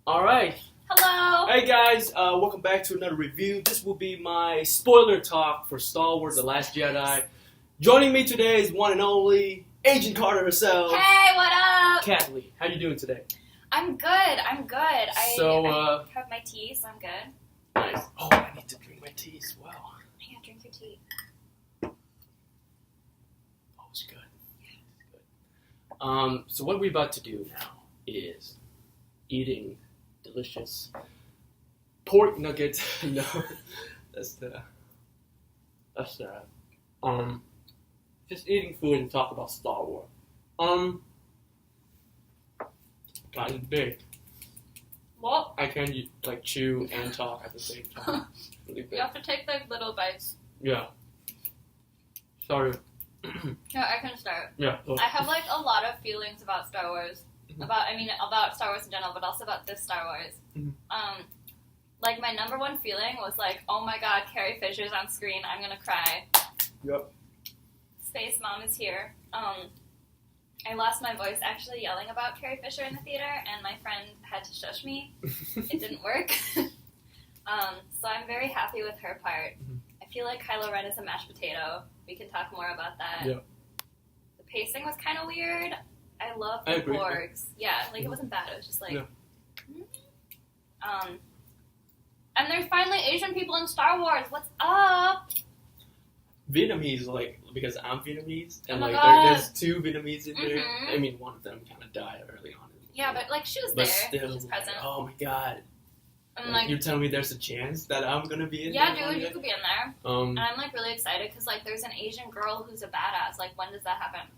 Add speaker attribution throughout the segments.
Speaker 1: Alright.
Speaker 2: Hello!
Speaker 1: Hey guys, welcome back to another review. This will be my spoiler talk for Star Wars The Last Jedi. Joining me today is one and only Agent Carter herself.
Speaker 2: Hey, what up?
Speaker 1: Kathleen, how you doing today?
Speaker 2: I'm good. I have my tea, so I'm good.
Speaker 1: Nice. Oh, I need to drink my tea as well.
Speaker 2: Yeah, drink your tea.
Speaker 1: Oh, it's good. Yeah, it's good. So what we're about to do now is eating delicious pork nuggets. No, that's just eating food and talk about Star Wars. God, it's big.
Speaker 2: What?
Speaker 1: I can't like chew and talk at the same time. It's really big.
Speaker 2: You have to take like little bites.
Speaker 1: Yeah. Sorry.
Speaker 2: Yeah, I can start.
Speaker 1: Yeah.
Speaker 2: I have like a lot of feelings about Star Wars. About Star Wars in general, but also about this Star Wars.
Speaker 1: Mm-hmm.
Speaker 2: Like my number one feeling was like, oh my god, Carrie Fisher's on screen, I'm gonna cry.
Speaker 1: Yep.
Speaker 2: Space Mom is here. I lost my voice actually yelling about Carrie Fisher in the theater, and my friend had to shush me. It didn't work. So I'm very happy with her part.
Speaker 1: Mm-hmm.
Speaker 2: I feel like Kylo Ren is a mashed potato. We can talk more about that.
Speaker 1: Yeah.
Speaker 2: The pacing was kind of weird. I love the
Speaker 1: I agree.
Speaker 2: Borgs. Yeah, like it wasn't bad. It was just like,
Speaker 1: Yeah.
Speaker 2: And there's finally Asian people in Star Wars. What's up?
Speaker 1: Vietnamese, like, because I'm Vietnamese, and
Speaker 2: Oh my
Speaker 1: like
Speaker 2: God.
Speaker 1: there's two Vietnamese in there.
Speaker 2: Mhm.
Speaker 1: I mean, one of them kind of died early on.
Speaker 2: Yeah, but like she was
Speaker 1: But
Speaker 2: there.
Speaker 1: still,
Speaker 2: She was present.
Speaker 1: oh my god!
Speaker 2: I'm
Speaker 1: Like,
Speaker 2: like,
Speaker 1: you're telling me there's a chance that I'm gonna be in
Speaker 2: yeah,
Speaker 1: there? one
Speaker 2: dude, you
Speaker 1: day?
Speaker 2: could be in there. And I'm like really excited because like there's an Asian girl who's a badass. Like, when does that happen?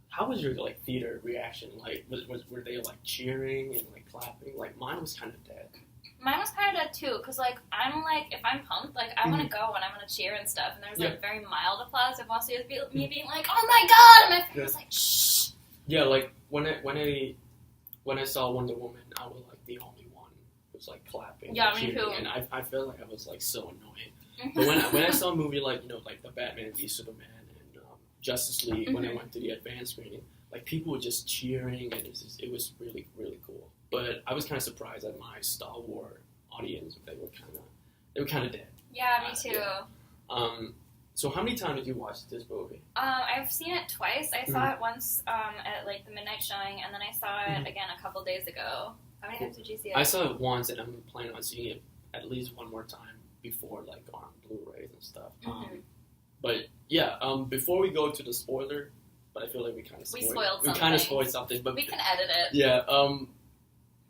Speaker 1: How was your like theater reaction? Like, were they like cheering and like clapping? Like, mine was kind of dead.
Speaker 2: Mine was kind of dead too, because like I'm like, if I'm pumped, like I want to go and I want to cheer and stuff. And there's like very mild applause. If also me being like, oh my god, and my friend was like, shh.
Speaker 1: Yeah, like when I saw Wonder Woman, I was like the only one who was like clapping.
Speaker 2: Yeah,
Speaker 1: and
Speaker 2: me
Speaker 1: cheering,
Speaker 2: too.
Speaker 1: And I felt like I was like so annoying. But when I saw a movie like like the Batman v Superman and Justice League, when I went to the advanced screening, like people were just cheering and it was really really cool. But I was kind of surprised at my Star Wars audience. They were kind of dead.
Speaker 2: Yeah, me too.
Speaker 1: So how many times did you watch this movie?
Speaker 2: I've seen it twice. I saw it once at like the midnight showing, and then I saw it again a couple days ago. How many times did you see it?
Speaker 1: I saw it once, and I'm planning on seeing it at least one more time before like on Blu-rays and stuff. But yeah, before we go to the spoiler, but I feel like we kind of spoiled something. But
Speaker 2: we can edit it.
Speaker 1: Yeah.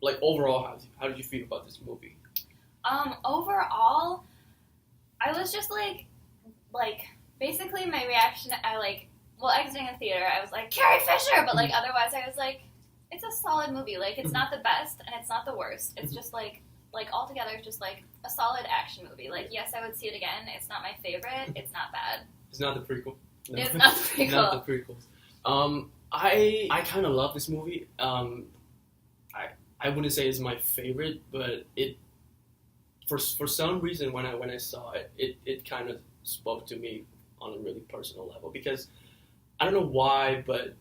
Speaker 1: Like overall, how did you feel about this movie?
Speaker 2: Overall, I was just like basically my reaction. Exiting the theater, I was like Carrie Fisher, but like otherwise, I was like, it's a solid movie. Like it's not the best and it's not the worst. It's just like altogether, it's just like a solid action movie. Like yes, I would see it again. It's not my favorite. It's not bad.
Speaker 1: It's not the prequel. No.
Speaker 2: It's not the prequel.
Speaker 1: Not the prequels. I kind of love this movie. I wouldn't say it's my favorite, but it for some reason when I saw it, it kind of spoke to me on a really personal level, because I don't know why, but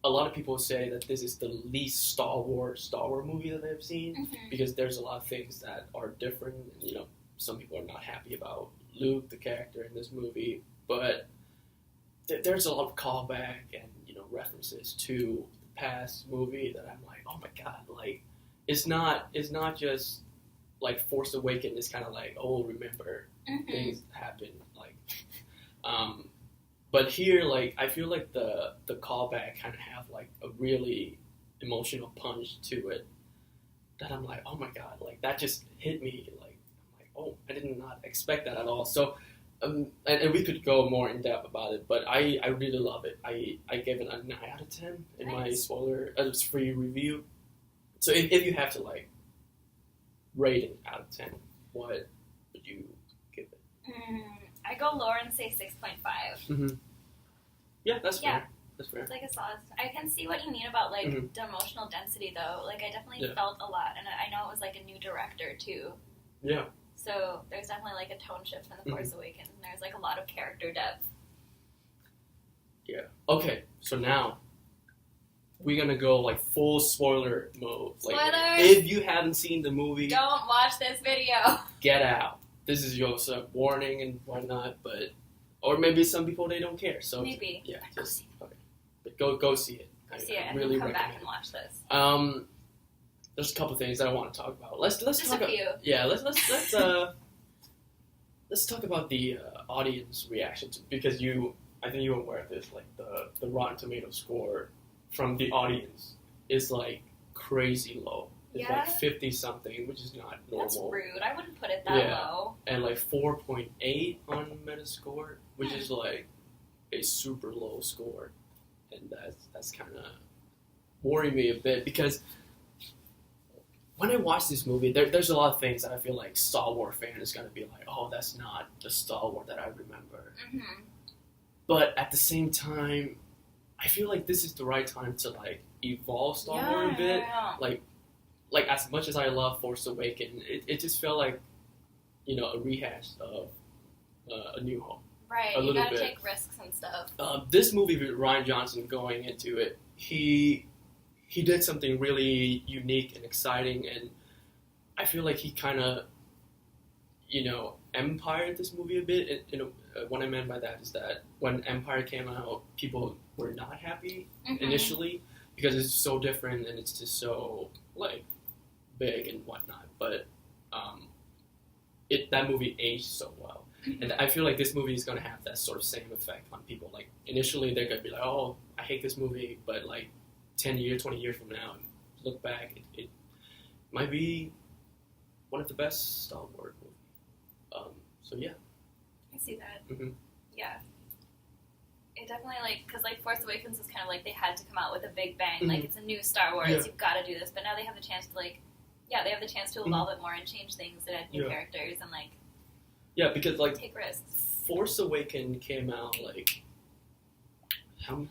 Speaker 1: a lot of people say that this is the least Star Wars movie that they've seen, because there's a lot of things that are different. You know, some people are not happy about Luke, the character in this movie, but there's a lot of callback and references to the past movie that I'm like, oh my god, like it's not just like Force Awakens. It's kind of like, oh, remember things happen, like but here, like I feel like the callback kind of have like a really emotional punch to it that I'm like, oh my god, like that just hit me. Like I'm like, oh, I did not expect that at all. So and we could go more in depth about it, but I really love it. I gave it a 9 out of 10 in my free review. So if you have to like rate it out of 10, what would you give it?
Speaker 2: I go lower and say 6.5.
Speaker 1: Yeah, that's fair. That's fair.
Speaker 2: It's like a solid. I can see what you mean about like the emotional density though. Like I definitely felt a lot, and I know it was like a new director too.
Speaker 1: Yeah.
Speaker 2: So there's definitely like a tone shift in The Force Awakens, and there's like a lot of character depth.
Speaker 1: Yeah. Okay, so now, we're gonna go like full spoiler mode. Like,
Speaker 2: Spoilers!
Speaker 1: if you haven't seen the movie,
Speaker 2: Don't watch this video.
Speaker 1: get out. This is your warning and whatnot, or maybe some people they don't care. So
Speaker 2: Maybe.
Speaker 1: yeah,
Speaker 2: Go
Speaker 1: just
Speaker 2: see it.
Speaker 1: okay. But go see it.
Speaker 2: Go see it and
Speaker 1: really
Speaker 2: then come back
Speaker 1: recommend
Speaker 2: and watch this.
Speaker 1: it. There's a couple things that I want to talk about. Let's
Speaker 2: Just
Speaker 1: talk
Speaker 2: a few.
Speaker 1: Yeah, let's let's talk about the audience reactions, because I think you're aware of this. Like the Rotten Tomato score from the audience is like crazy low. It's
Speaker 2: Yeah?
Speaker 1: like 50 something, which is not normal.
Speaker 2: That's rude. I wouldn't put it that
Speaker 1: Yeah.
Speaker 2: low.
Speaker 1: And like 4.8 on Metascore, which is like a super low score, and that's kind of worrying me a bit, because when I watch this movie, there's a lot of things that I feel like Star Wars fan is gonna be like, oh, that's not the Star Wars that I remember.
Speaker 2: Mm-hmm.
Speaker 1: But at the same time, I feel like this is the right time to like evolve Star Wars a bit.
Speaker 2: Yeah.
Speaker 1: Like as much as I love Force Awakens, it just felt like, a rehash of A New Hope.
Speaker 2: Right.
Speaker 1: A
Speaker 2: You
Speaker 1: little
Speaker 2: gotta
Speaker 1: bit.
Speaker 2: take risks and stuff.
Speaker 1: This movie with Rian Johnson going into it, he did something really unique and exciting, and I feel like he kind of, empired this movie a bit. What I meant by that is that when Empire came out, people were not happy
Speaker 2: Mm-hmm.
Speaker 1: initially, because it's so different and it's just so like big and whatnot. But that movie aged so well,
Speaker 2: Mm-hmm.
Speaker 1: and I feel like this movie is gonna have that sort of same effect on people. Like initially they're gonna be like, "Oh, I hate this movie," but like 10 years, 20 years from now, look back, it might be one of the best Star Wars movies. So yeah.
Speaker 2: I see that.
Speaker 1: Mm-hmm.
Speaker 2: Yeah. It definitely, because Force Awakens is kind of like they had to come out with a big bang.
Speaker 1: Mhm.
Speaker 2: Like, it's a new Star Wars,
Speaker 1: Yeah.
Speaker 2: you've got to do this. But now they have the chance to, they have the chance to evolve it more and change things and add new
Speaker 1: Yeah.
Speaker 2: characters and,
Speaker 1: Yeah, because like
Speaker 2: take risks.
Speaker 1: Force Awakens came out like how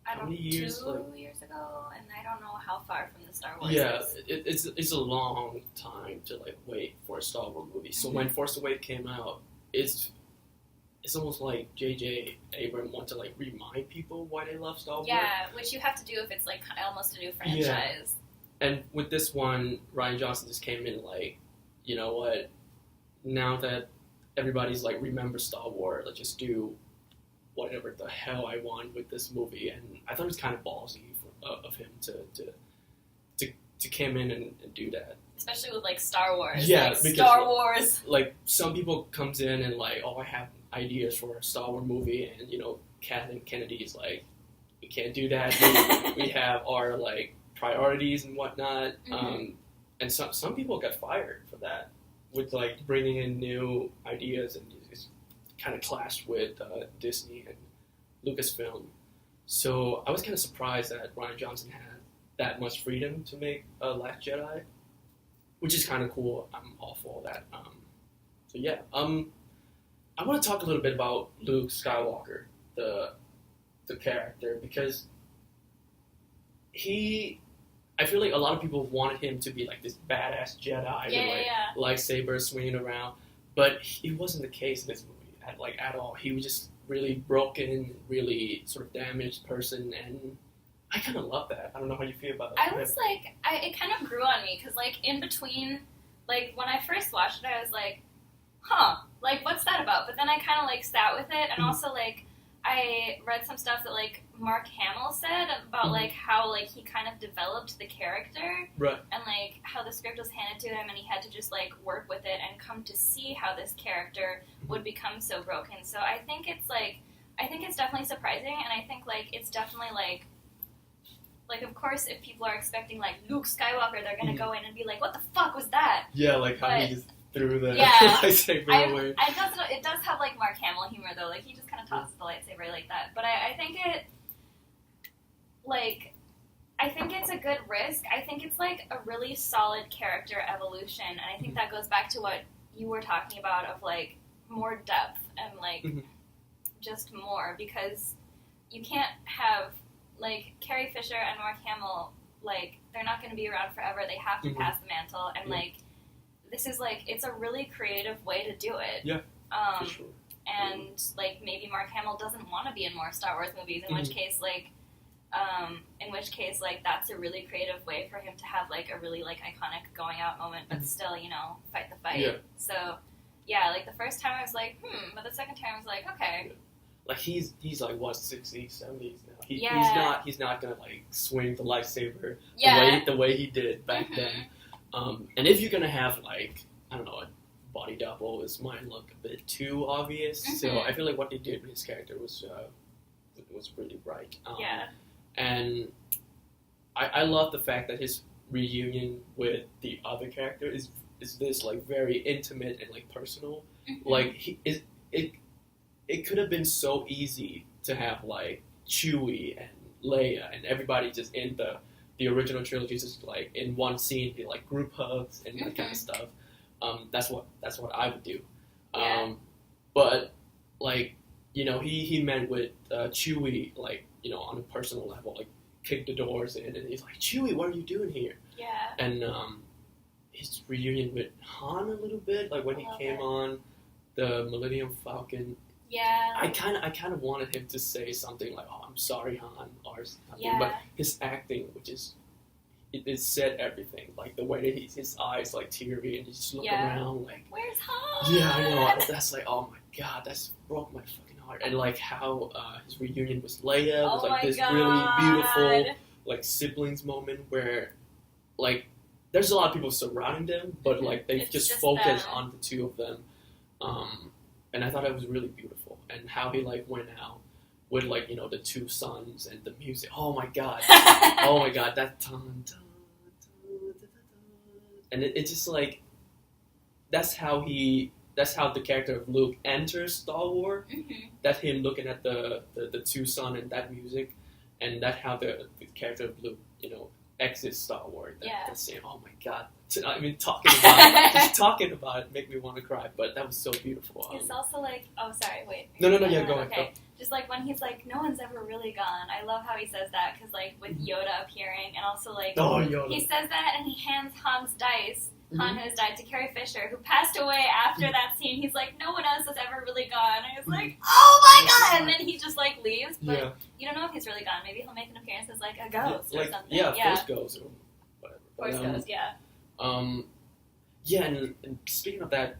Speaker 2: I don't
Speaker 1: many years,
Speaker 2: 2 years ago, and I don't know how far from the Star Wars
Speaker 1: yeah,
Speaker 2: is.
Speaker 1: it's a long time to like wait for a Star Wars movie. So
Speaker 2: Mhm.
Speaker 1: when Force Awakens came out, it's almost like J.J. Abrams want to like remind people why they love Star Wars.
Speaker 2: Yeah, which you have to do if it's almost a new franchise.
Speaker 1: And with this one, Rian Johnson just came in like, you know what? Now that everybody's like remember Star Wars, let's just do whatever the hell I want with this movie. And I thought it was kind of ballsy of him to come in and do that.
Speaker 2: Especially with Star Wars.
Speaker 1: Yeah, because,
Speaker 2: Star Wars.
Speaker 1: Like some people comes in and like, oh, I have ideas for a Star Wars movie, and Kathleen Kennedy's like, we can't do that. We have our like priorities and whatnot.
Speaker 2: Mhm.
Speaker 1: And some people got fired for that, with like bringing in new ideas, and it's kind of clashed with Disney and Lucasfilm. So I was kind of surprised that Rian Johnson had that much freedom to make Last Jedi, which is kind of cool. I'm all for that. So yeah, I want to talk a little bit about Luke Skywalker, the character, because I feel like a lot of people wanted him to be like this badass Jedi with lightsaber swinging around, but he wasn't the case in this movie at all. He was just really broken, really sort of damaged person, and I kind of love that. I don't know how you feel about it.
Speaker 2: I was it kind of grew on me because in between, when I first watched it, I was like, huh, what's that about? But then I kind of sat with it, and also I read some stuff that Mark Hamill said about how he kind of developed the character,
Speaker 1: right,
Speaker 2: and how the script was handed to him, and he had to just work with it and come to see how this character would become so broken. So I think it's definitely surprising, and I think it's definitely of course, if people are expecting Luke Skywalker, they're gonna go in and be like, "What the fuck was that?"
Speaker 1: Yeah, how he just threw the
Speaker 2: Yeah,
Speaker 1: lightsaber away.
Speaker 2: It does have Mark Hamill humor though. He just kind of tosses the lightsaber like that. But I think I think it's a good risk. I think it's a really solid character evolution, and I think that goes back to what you were talking about of more depth and just more, because you can't have Carrie Fisher and Mark Hamill, they're not going to be around forever. They have to pass the mantle, and this is it's a really creative way to do it.
Speaker 1: Yeah, for sure.
Speaker 2: And maybe Mark Hamill doesn't want to be in more Star Wars movies, in which case In which case, like, that's a really creative way for him to have, like, a really, like, iconic going out moment, but still, you know, fight the fight.
Speaker 1: Yeah.
Speaker 2: So, yeah, like, the first time I was like, but the second time I was like, okay.
Speaker 1: Like, he's like, what, 60s, 70s now?
Speaker 2: Yeah.
Speaker 1: He's not gonna, like, swing the lightsaber
Speaker 2: Yeah.
Speaker 1: the way he did back then. And if you're gonna have, like, I don't know, a body double, it might look a bit too obvious. So I feel like what they did with his character was really right.
Speaker 2: Yeah.
Speaker 1: And I love the fact that his reunion with the other character is this, like, very intimate and, like, personal. Like, it could have been so easy to have, like, Chewie and Leia and everybody just in the original trilogy, just, like, in one scene, like, group hugs and that kind of stuff. That's what I would do.
Speaker 2: Yeah.
Speaker 1: But, like, you know, he met with Chewie, like, you know, on a personal level, like, kicked the doors in, and he's like, Chewie, what are you doing here?
Speaker 2: Yeah.
Speaker 1: And his reunion with Han a little bit, like, when he came on the Millennium Falcon.
Speaker 2: Yeah.
Speaker 1: I kind of wanted him to say something like, "Oh, I'm sorry, Han," or something.
Speaker 2: Yeah.
Speaker 1: But his acting, which is, it said everything. Like, the way that his eyes, like, teary, and he just looked around like,
Speaker 2: where's Han?
Speaker 1: Yeah, I know. That's like, oh my god, that's broke my fucking heart. And, like, how his reunion with Leia was, like, this really beautiful, like, siblings moment where, like, there's a lot of people surrounding them, but, like, they just focus on the two of them. And I thought it was really beautiful. And how he, like, went out with, like, you know, the two sons and the music. Oh my god. Oh my god, that ton. And it just, like, that's how the character of Luke enters Star Wars. That him looking at the two sons and that music, and that how the character of Luke, you know, exits Star Wars. That's saying, oh my god. I mean, talking about it make me want to cry, but that was so beautiful.
Speaker 2: It's also like, oh, sorry, wait.
Speaker 1: No, yeah, go ahead.
Speaker 2: Okay. Just like when he's like, no one's ever really gone. I love how he says that, because, like, with Yoda appearing, and also, like, he says that and he hands Han's dice, Han has died, to Carrie Fisher, who passed away after that scene. He's like, no one else has ever really gone. And I was like, oh my god! And then he just, like, leaves, but you don't know if he's really gone. Maybe he'll make an appearance as, like, a ghost or something.
Speaker 1: Yeah, Force Ghost or whatever.
Speaker 2: Force Ghost, yeah.
Speaker 1: Yeah, and speaking of that,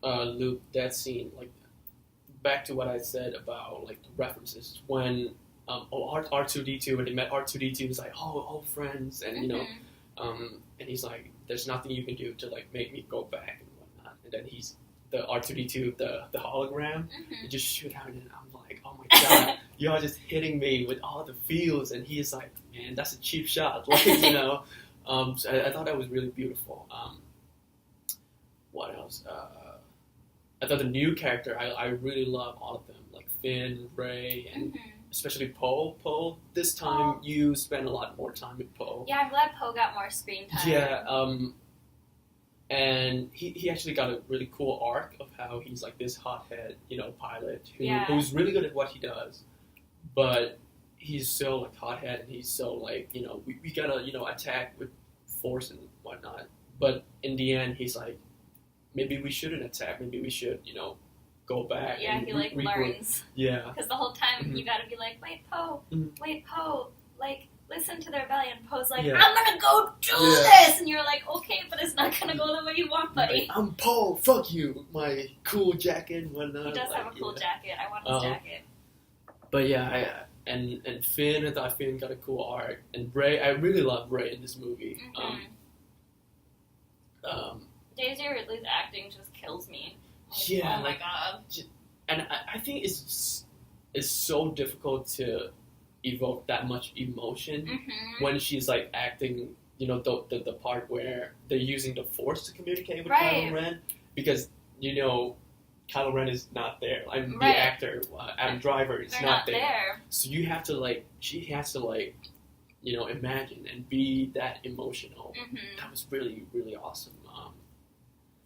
Speaker 1: Luke, that scene, like, back to what I said about, like, the references, when R2D2, when they met R2D2, he was like, oh, friends, and, you know, and he's like, there's nothing you can do to, like, make me go back and whatnot, and then he's, the R2D2, the hologram, it just shoot out, and I'm like, oh my god, you're just hitting me with all the feels, and he's like, man, that's a cheap shot, like, you know. So I thought that was really beautiful. What else? I thought the new character, I really love all of them, like Finn, Rey, and especially Poe. Poe, this time you spend a lot more time with Poe.
Speaker 2: Yeah, I'm glad Poe got more screen time.
Speaker 1: Yeah, and he actually got a really cool arc of how he's like this hothead, you know, pilot who's really good at what he does, but he's so, like, hothead, and he's so, like, you know, we gotta, you know, attack with force and whatnot. But in the end, he's like, maybe we shouldn't attack. Maybe we should, you know, go back.
Speaker 2: Yeah,
Speaker 1: and
Speaker 2: he, like, learns.
Speaker 1: Yeah.
Speaker 2: Because the whole time you gotta be like, wait, Poe, like, listen to the rebellion. Poe's like, I'm gonna go do this! And you're like, okay, but it's not gonna go the way you want, buddy.
Speaker 1: Like, I'm Poe, fuck you, my cool jacket and whatnot.
Speaker 2: He does have a cool jacket. I want his jacket.
Speaker 1: But yeah, and Finn, I thought Finn got a cool arc. And Rey, I really love Rey in this movie.
Speaker 2: Daisy Ridley's acting just kills me.
Speaker 1: Yeah,
Speaker 2: oh my god.
Speaker 1: And I think it's so difficult to evoke that much emotion when she's, like, acting, you know, the part where they're using the Force to communicate with Kylo Ren, because, you know, Kylo Ren is not there. I mean, the actor, Adam Driver, is not there. So you have to, like, she has to, like, you know, imagine and be that emotional. That was really, really awesome.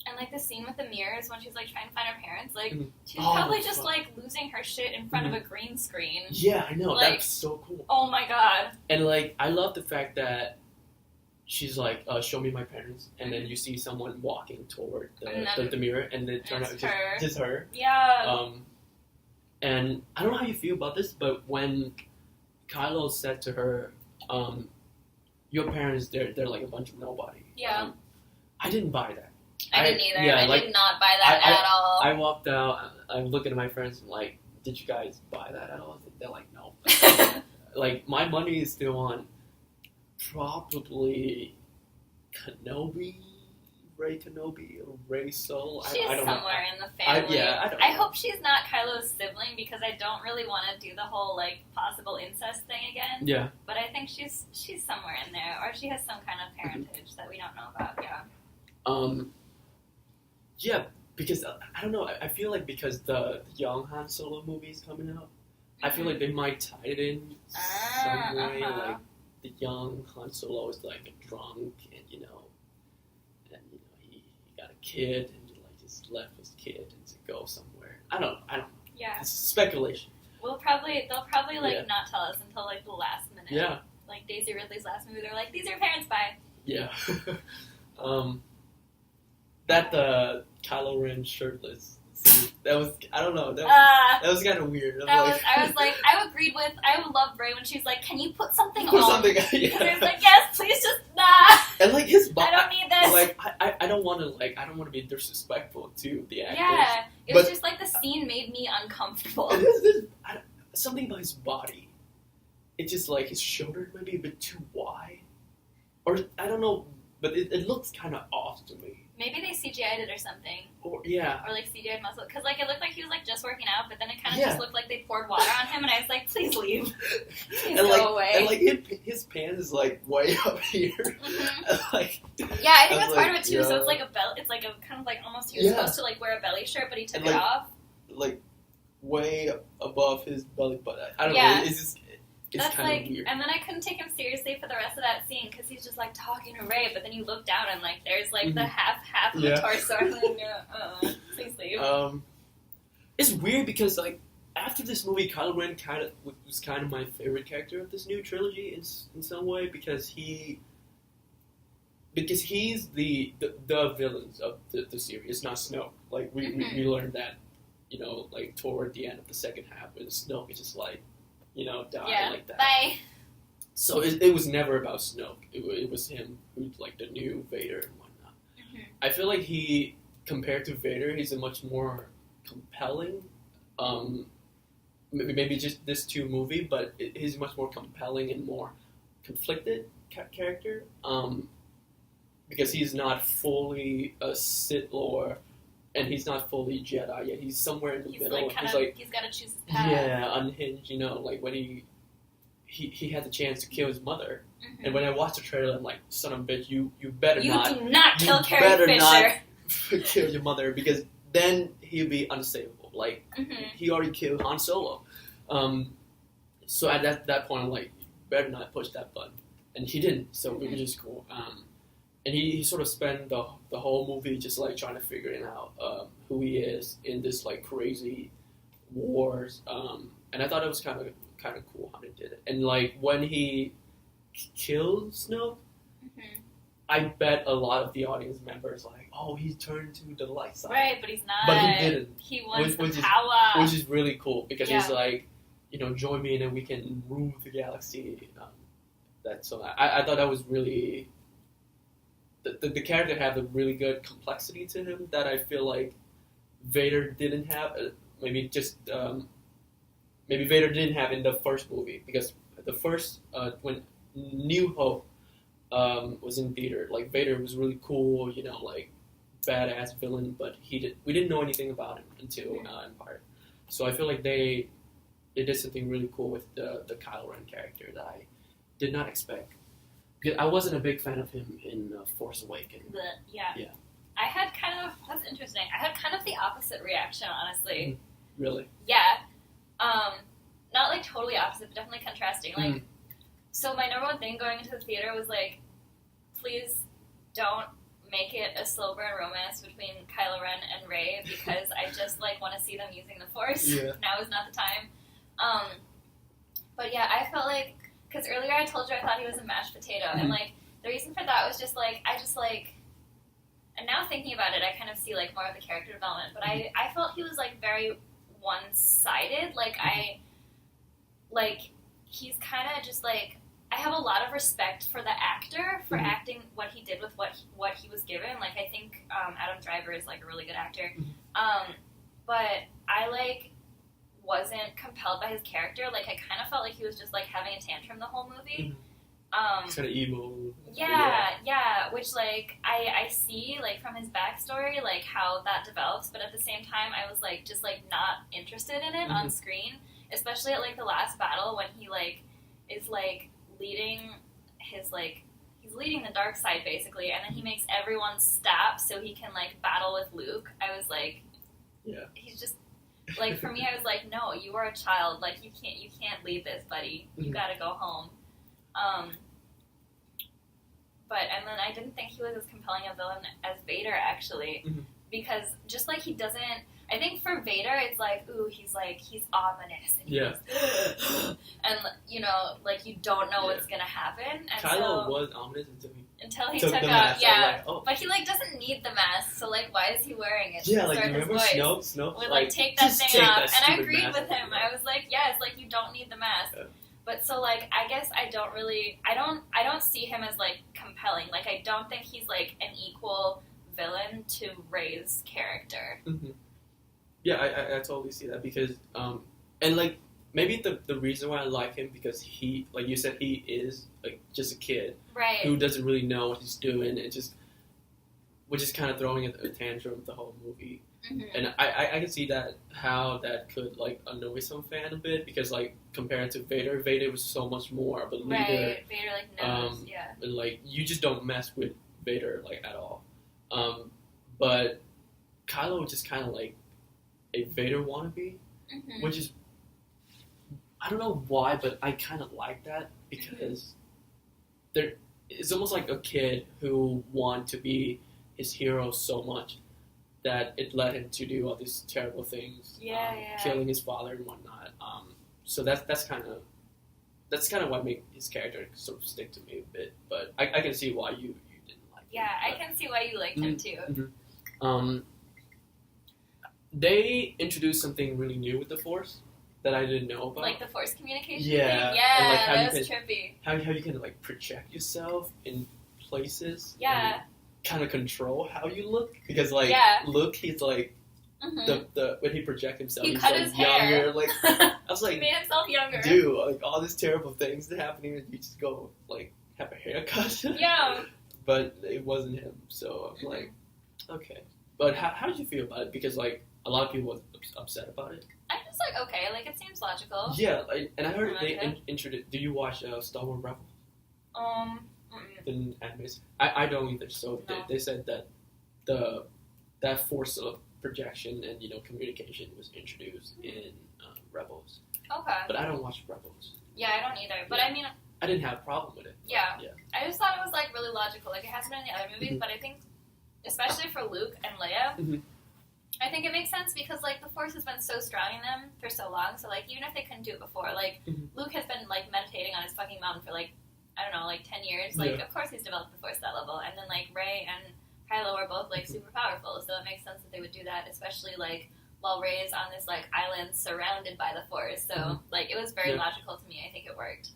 Speaker 2: And, like, the scene with the mirrors when she's, like, trying to find her parents, like, she's probably just, like, losing her shit in front of a green screen.
Speaker 1: Yeah, I know.
Speaker 2: Like,
Speaker 1: that's so cool.
Speaker 2: Oh, my god.
Speaker 1: And, like, I love the fact that she's like, show me my parents, and then you see someone walking toward the mirror, and then it turns out it's just her.
Speaker 2: Yeah.
Speaker 1: And I don't know how you feel about this, but when Kylo said to her, "Your parents, they're like a bunch of nobody."
Speaker 2: Yeah.
Speaker 1: I didn't buy that.
Speaker 2: I didn't either.
Speaker 1: Yeah,
Speaker 2: I
Speaker 1: like,
Speaker 2: did not buy that at all.
Speaker 1: I walked out. I'm looking at my friends and like, did you guys buy that at all? They're like, no. Like, my money is still on probably Ray Kenobi, or Ray Soul.
Speaker 2: She's
Speaker 1: I don't know.
Speaker 2: somewhere in the family.
Speaker 1: I don't
Speaker 2: I
Speaker 1: know.
Speaker 2: hope she's not Kylo's sibling because I don't really want to do the whole like possible incest thing again.
Speaker 1: Yeah.
Speaker 2: But I think she's somewhere in there, or she has some kind of parentage that we don't know about. Yeah.
Speaker 1: Yeah, because I don't know. I feel like because the young Han Solo movie is coming out, I feel like they might tie it in some way. Like the young Han Solo is like a drunk, and he got a kid, and like just left his kid and to go somewhere. I don't know.
Speaker 2: Yeah.
Speaker 1: It's speculation.
Speaker 2: They'll probably like
Speaker 1: Yeah.
Speaker 2: not tell us until like the last minute.
Speaker 1: Yeah.
Speaker 2: Like Daisy Ridley's last movie, they're like, these are your parents, bye.
Speaker 1: Yeah. That Kylo Ren shirtless scene, that was, I don't know, that was kind of weird.
Speaker 2: I agreed with, I would love Ray when she's like, can you put something
Speaker 1: put
Speaker 2: on?
Speaker 1: something,
Speaker 2: Because I was
Speaker 1: yeah.
Speaker 2: like, yes, please just, nah.
Speaker 1: And like his body,
Speaker 2: I don't need this.
Speaker 1: like I don't want to be disrespectful to the actors.
Speaker 2: Yeah, it was
Speaker 1: but-
Speaker 2: just like the scene made me uncomfortable.
Speaker 1: And something about his body, it's just like his shoulder might be a bit too wide, or I don't know, but it looks kind of off to me.
Speaker 2: Maybe they CGI'd it or something.
Speaker 1: Or yeah.
Speaker 2: Or like CGI'd muscle. Because like it looked like he was like just working out, but then it kind of
Speaker 1: Yeah.
Speaker 2: just looked like they poured water on him, and I was like, please leave. Please
Speaker 1: and
Speaker 2: go away.
Speaker 1: And like his pants is like way up here.
Speaker 2: Mhm.
Speaker 1: Like,
Speaker 2: Yeah, I think
Speaker 1: I
Speaker 2: that's
Speaker 1: was
Speaker 2: part
Speaker 1: like,
Speaker 2: of it too. So
Speaker 1: yo.
Speaker 2: it's like a belt. It's like a kind of like almost he was
Speaker 1: Yeah.
Speaker 2: supposed to like wear a belly shirt, but he took
Speaker 1: And,
Speaker 2: it
Speaker 1: like,
Speaker 2: off.
Speaker 1: like way above his belly button. I don't
Speaker 2: Yeah.
Speaker 1: know. It's just it's
Speaker 2: That's
Speaker 1: kind
Speaker 2: like,
Speaker 1: of weird.
Speaker 2: and then I couldn't take him seriously for the rest of that scene because he's just like talking to Ray, but then you look down and like there's like the half of the
Speaker 1: Yeah.
Speaker 2: torso. And like, please leave.
Speaker 1: It's weird because like after this movie, Kylo Ren was kind of my favorite character of this new trilogy in some way because he's the villains of the series. It's not Snoke. Like we learned that, like toward the end of the second half, and Snoke is just like, die like that.
Speaker 2: Bye.
Speaker 1: So it was never about Snoke. It was him who's like the new Vader and whatnot.
Speaker 2: Mhm.
Speaker 1: I feel like compared to Vader, he's a much more compelling. Maybe just this movie, but he's much more compelling and more conflicted character. Because he's not fully a Sith Lord, and he's not fully Jedi yet. He's somewhere in the
Speaker 2: He's
Speaker 1: middle.
Speaker 2: like he's got to choose his path.
Speaker 1: Yeah, unhinged. Like when he had the chance to kill his mother,
Speaker 2: Mhm.
Speaker 1: and when I watched the trailer, I'm like, son of a bitch, you better
Speaker 2: You
Speaker 1: not.
Speaker 2: do not kill
Speaker 1: you
Speaker 2: Carrie
Speaker 1: better
Speaker 2: Fisher.
Speaker 1: not kill your mother because then he'll be unsavable. Like
Speaker 2: Mhm.
Speaker 1: he already killed Han Solo. So at that point, I'm like, you better not push that button, and he didn't. So it was just cool. And he sort of spent the whole movie just like trying to figure out who he is in this like crazy wars. And I thought it was kind of cool how they did it. And like when he killed Snoke,
Speaker 2: Mhm.
Speaker 1: I bet a lot of the audience members like, oh, he turned to the light side.
Speaker 2: Right, but he's not.
Speaker 1: But he didn't.
Speaker 2: He wants
Speaker 1: Which
Speaker 2: the
Speaker 1: is-
Speaker 2: power.
Speaker 1: Which is really cool because he's
Speaker 2: Yeah.
Speaker 1: like, join me and then we can rule the galaxy. I thought that was really the character had a really good complexity to him that I feel like Vader didn't have. Maybe Vader didn't have in the first movie because the first when New Hope was in theater, like Vader was really cool, like badass villain, but we didn't know anything about him until Empire. So I feel like they did something really cool with the Kylo Ren character that I did not expect. Because I wasn't a big fan of him in Force Awakens.
Speaker 2: Yeah.
Speaker 1: Yeah.
Speaker 2: I had that's interesting. I had kind of the opposite reaction, honestly.
Speaker 1: Really?
Speaker 2: Yeah. Not like totally opposite, but definitely contrasting. Like, so my number one thing going into the theater was like, please don't make it a slow burn romance between Kylo Ren and Rey because I just like want to see them using the Force.
Speaker 1: Yeah.
Speaker 2: Now is not the time. But yeah, I felt like because earlier I told you I thought he was a mashed potato, and like the reason for that was just like and now thinking about it, I kind of see like more of the character development. But I felt he was like very one-sided. Like he's kind of just like, I have a lot of respect for the actor for acting what he did with what he was given. Like, I think Adam Driver is like a really good actor, but I like wasn't compelled by his character. Like, I kind of felt like he was just like having a tantrum the whole movie.
Speaker 1: It's kind of evil.
Speaker 2: Yeah, which like I see like from his backstory like how that develops, but at the same time I was like just like not interested in it on screen, especially at like the last battle when he like is like leading his like he's leading the dark side basically, and then he makes everyone stop so he can like battle with Luke. I was like, he's just like, for me I was like, no, you are a child, like you can't lead this, buddy. You gotta go home. But and then I didn't think he was as compelling a villain as Vader actually, because just like he doesn't. I think for Vader it's like, ooh, he's ominous and and you know, like you don't know what's gonna happen. And
Speaker 1: Kylo was ominous
Speaker 2: until he took
Speaker 1: the
Speaker 2: off,
Speaker 1: mask. Like,
Speaker 2: but he like doesn't need the mask, so like why is he wearing it?
Speaker 1: Yeah, like remember Snoke
Speaker 2: would like take that thing off, and I agreed with him. I was like, yes, like you don't need the mask. Yeah. But so like I guess I don't see him as like compelling. Like I don't think he's like an equal villain to Rey's character.
Speaker 1: Yeah, I totally see that because and like maybe the reason why I like him because he, like you said, he is like just a kid who doesn't really know what he's doing and just which is kind of throwing a tantrum the whole movie. And I can see that how that could like annoy some fan a bit because like compared to Vader was so much more of a leader.
Speaker 2: Right, Vader like knows,
Speaker 1: and like you just don't mess with Vader like at all. But Kylo was just kind of like a Vader wannabe, which is I don't know why, but I kind of like that because it's almost like a kid who wanted to be his hero so much that it led him to do all these terrible things, killing his father and whatnot. So that's kind of what made his character sort of stick to me a bit. But I can see why you didn't like him.
Speaker 2: Yeah, I can see why you liked him too.
Speaker 1: They introduced something really new with the Force that I didn't know about.
Speaker 2: Like the Force communication thing?
Speaker 1: Yeah,
Speaker 2: and like
Speaker 1: that
Speaker 2: was trippy.
Speaker 1: How you can like project yourself in places.
Speaker 2: Yeah.
Speaker 1: Kind of control how you look because like Luke, he's like the when he projects himself,
Speaker 2: he
Speaker 1: he's
Speaker 2: cut
Speaker 1: like
Speaker 2: his
Speaker 1: younger.
Speaker 2: Hair.
Speaker 1: Like I was like,
Speaker 2: he made himself younger.
Speaker 1: Dude, like all these terrible things that happening, and you just go like have a haircut.
Speaker 2: Yeah.
Speaker 1: But it wasn't him, so I'm like, okay. But how did you feel about it? Because like a lot of people were upset about it.
Speaker 2: I'm just like, okay, like it seems logical.
Speaker 1: Yeah, like, and I heard they introduced. Did you watch Star Wars Rebels? The animes. I don't either. So
Speaker 2: no.
Speaker 1: they said that that force of projection and communication was introduced in Rebels.
Speaker 2: Okay.
Speaker 1: But I don't watch Rebels.
Speaker 2: Yeah, I don't either. But I mean,
Speaker 1: I didn't have a problem with it.
Speaker 2: Yeah. I just thought it was like really logical. Like it hasn't been in the other movies, but I think especially for Luke and Leia, I think it makes sense because like the Force has been so strong in them for so long. So like even if they couldn't do it before, like Luke has been like meditating on his fucking mountain for like I don't know, like 10 years. Like of course he's developed the Force to that level. And then like Rey and Kylo are both like super powerful, so it makes sense that they would do that, especially like while Rey is on this like island surrounded by the Force. So like it was very logical to me. I think it worked.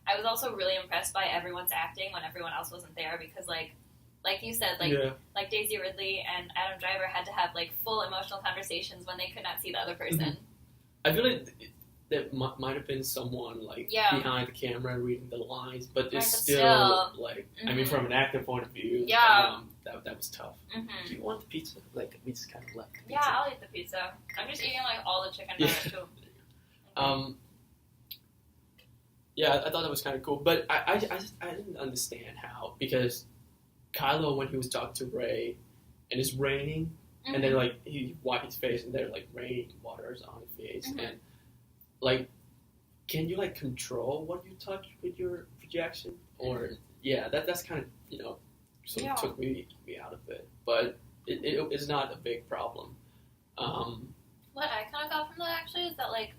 Speaker 2: I was also really impressed by everyone's acting when everyone else wasn't there because like you said, like Daisy Ridley and Adam Driver had to have like full emotional conversations when they could not see the other person.
Speaker 1: I feel like there might have been someone like behind the camera reading the lines, but it's still like I mean, from an actor point of view, that was tough. Do you want the pizza? Like we just kind of left. The pizza.
Speaker 2: Yeah, I'll eat the pizza. I'm just eating like all the chicken nuggets too.
Speaker 1: Yeah, I thought that was kind of cool, but I didn't understand how because Kylo when he was talking to Rey and it's raining and then like he wiped his face and there's like rain waters on his face and like can you like control what you touch with your projection or that's kind of sort of took me out of it, but it's not a big problem.
Speaker 2: What I kind of got from that actually is that like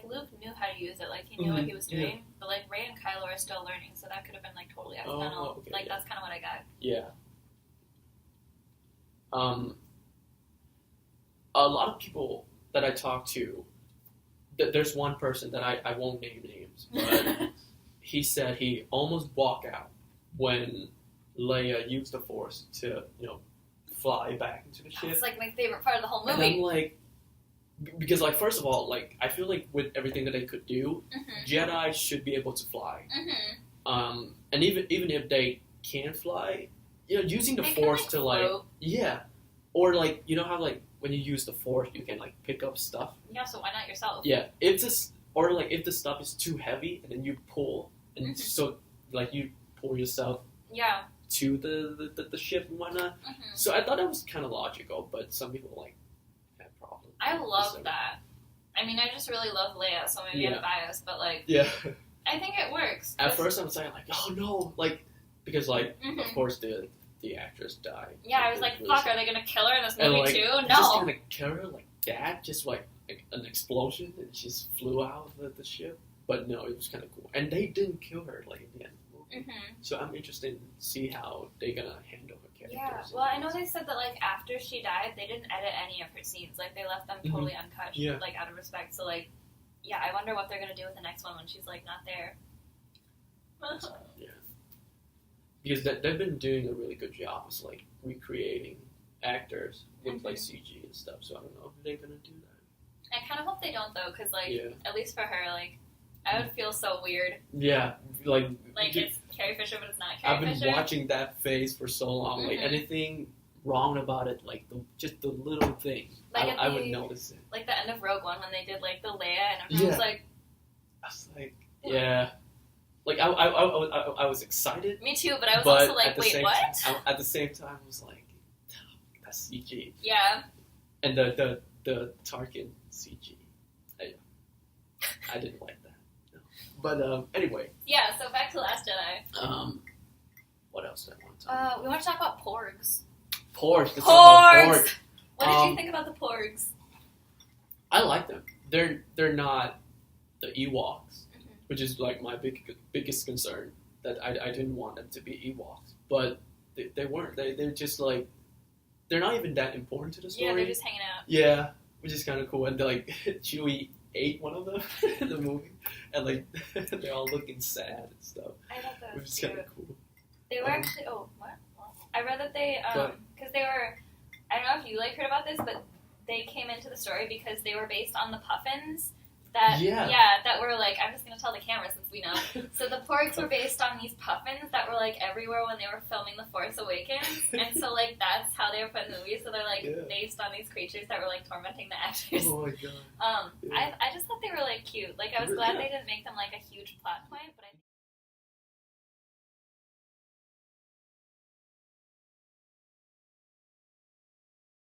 Speaker 2: Luke knew how to use it, like he knew what he was doing, but like Rey and Kylo are still learning, so that could have been like totally accidental. That's kind of what I got. Yeah.
Speaker 1: A lot of people that I talked to there's one person that I won't name names, but he said he almost walked out when Leia used the Force to, fly back into the ship.
Speaker 2: It's like my favorite part of the whole
Speaker 1: And
Speaker 2: movie.
Speaker 1: I'm like, because like first of all, like I feel like with everything that they could do, Jedi should be able to fly. And even if they can't fly, using the
Speaker 2: They
Speaker 1: Force
Speaker 2: can,
Speaker 1: to
Speaker 2: float.
Speaker 1: or like how like when you use the Force you can like pick up stuff.
Speaker 2: Yeah, so why not yourself?
Speaker 1: Yeah, if the stuff is too heavy and then you pull and so like you pull yourself
Speaker 2: Yeah.
Speaker 1: to the ship and whatnot. So I thought that was kind of logical, but some people like had problems.
Speaker 2: I love that. I mean, I just really love Leia, so maybe I'm biased, but like,
Speaker 1: Yeah.
Speaker 2: I think it works.
Speaker 1: At first I was saying like, oh no, like because like of course the actress died.
Speaker 2: Yeah, I was like, fuck, are they gonna kill her in this movie
Speaker 1: and, like,
Speaker 2: too?
Speaker 1: Just
Speaker 2: No.
Speaker 1: gonna kill her like that, just like an explosion, and she just flew out of the ship. But no, it was kind of cool, and they didn't kill her like in the end of the movie. So I'm interested to see how they're gonna handle her character.
Speaker 2: Yeah, well, I know they said that like after she died, they didn't edit any of her scenes. Like they left them totally uncut, like out of respect. So like, yeah, I wonder what they're gonna do with the next one when she's like not there.
Speaker 1: Yeah, because they've been doing a really good job of like recreating actors with like CG and stuff. So I don't know if they're gonna do that.
Speaker 2: I kind of hope they don't though, because like at least for her, like I would feel so weird.
Speaker 1: Yeah, like
Speaker 2: it's Carrie Fisher, but it's not Carrie Fisher.
Speaker 1: I've been watching that phase for so long. Like anything wrong about it, like just the little thing,
Speaker 2: like
Speaker 1: I would notice it.
Speaker 2: Like the end of Rogue One when they did like the Leia and everyone was like,
Speaker 1: I was like, yeah. Like I was excited.
Speaker 2: Me too, but I was also like, wait, what?
Speaker 1: At the same time, I was like, that's CG.
Speaker 2: Yeah.
Speaker 1: And the Tarkin CG, I didn't like that. No. But anyway.
Speaker 2: Yeah. So back to Last Jedi.
Speaker 1: What else did I want to talk about?
Speaker 2: We want to talk about porgs.
Speaker 1: Porgs.
Speaker 2: Porgs. What did you think about the porgs?
Speaker 1: I like them. They're not the Ewoks. Which is like my biggest concern, that I didn't want them to be Ewoks, but they weren't. They're just like, they're not even that important to the story.
Speaker 2: Yeah, they're just hanging out.
Speaker 1: Yeah, which is kind of cool. And like Chewie ate one of them in the movie, and like they're all looking sad and stuff.
Speaker 2: I thought that was
Speaker 1: which is kind of cool.
Speaker 2: They were actually what? I read that they because they were. I don't know if you like heard about this, but they came into the story because they were based on the Puffins. That were like, I'm just going to tell the camera since we know. So the porgs were based on these puffins that were like everywhere when they were filming The Force Awakens. And so like that's how they were put in the movie. So they're like based on these creatures that were like tormenting the actors.
Speaker 1: Oh my god.
Speaker 2: I just thought they were like cute. Like I was glad they didn't make them like a huge plot point, but I think